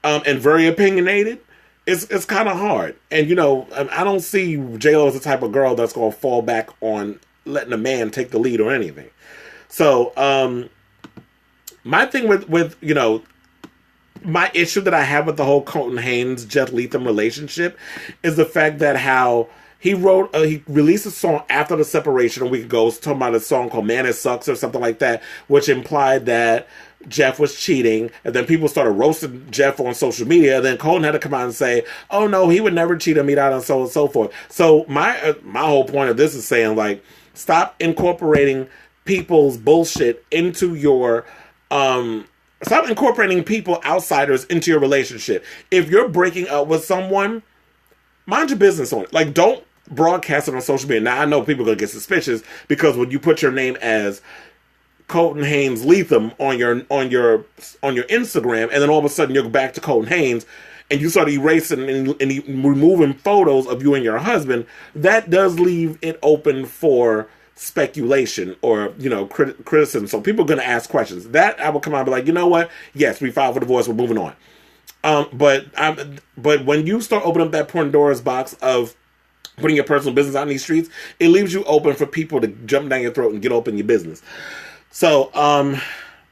and very opinionated, it's kind of hard. And, I don't see J-Lo as the type of girl that's going to fall back on letting a man take the lead or anything. So, my thing with my issue that I have with the whole Colton Haynes, Jeff Leatham relationship is the fact that how he released a song after the separation a week ago, talking about a song called Man It Sucks or something like that, which implied that Jeff was cheating, and then people started roasting Jeff on social media, and then Colton had to come out and say, oh no, he would never cheat on me, and so on and so forth. So my whole point of this is saying, like, Stop incorporating people's bullshit into your stop incorporating people, outsiders, into your relationship. If you're breaking up with someone, mind your business on it. Like, don't broadcast it on social media. Now, I know people are going to get suspicious because when you put your name as Colton Haynes Leatham on your Instagram, and then all of a sudden you're back to Colton Haynes, and you start erasing and removing photos of you and your husband, that does leave it open for speculation or, you know, criticism. So people are going to ask questions. That I will come out and be like, you know what? Yes, we filed for divorce. We're moving on. But when you start opening up that Pandora's box of putting your personal business out in these streets, it leaves you open for people to jump down your throat and get open your business. So,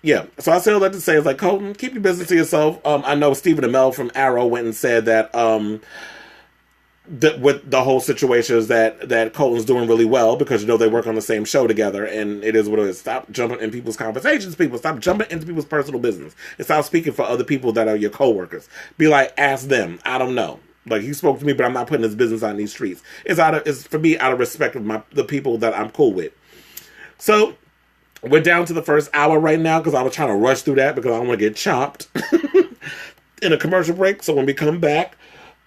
yeah. So I say all that to say is like, Colton, keep your business to yourself. I know Stephen Amell from Arrow went and said that, with the whole situation is that Colton's doing really well because, you know, they work on the same show together, and it is what it is. Stop jumping in people's conversations, people. Stop jumping into people's personal business. And stop speaking for other people that are your coworkers. Be like, ask them. I don't know. Like, he spoke to me, but I'm not putting his business out in these streets. It's for me out of respect of the people that I'm cool with. So we're down to the first hour right now because I was trying to rush through that because I don't want to get chopped in a commercial break. So when we come back,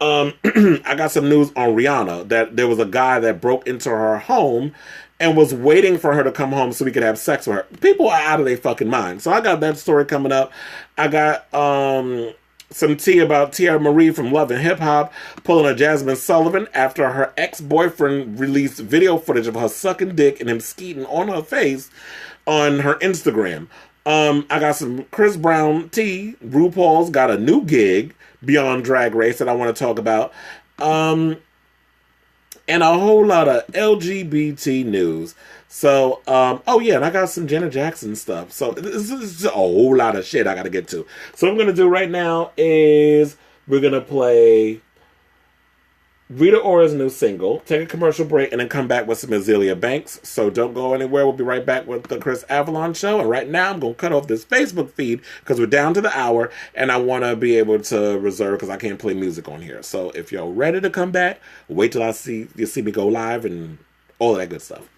I got some news on Rihanna, that there was a guy that broke into her home and was waiting for her to come home so he could have sex with her. People are out of their fucking mind. So I got that story coming up. I got some tea about Tierra Marie from Love and Hip Hop pulling a Jasmine Sullivan after her ex-boyfriend released video footage of her sucking dick and him skeeting on her face on her Instagram. I got some Chris Brown tea. RuPaul's got a new gig beyond Drag Race that I want to talk about. And a whole lot of LGBT news. So, oh yeah, and I got some Janet Jackson stuff. So this is a whole lot of shit I got to get to. So what I'm going to do right now is we're going to play Rita Ora's new single, take a commercial break, and then come back with some Azealia Banks. So don't go anywhere. We'll be right back with the Kris Avalon Show. And right now, I'm going to cut off this Facebook feed because we're down to the hour, and I want to be able to reserve because I can't play music on here. So if you're ready to come back, wait till you see me go live and all that good stuff.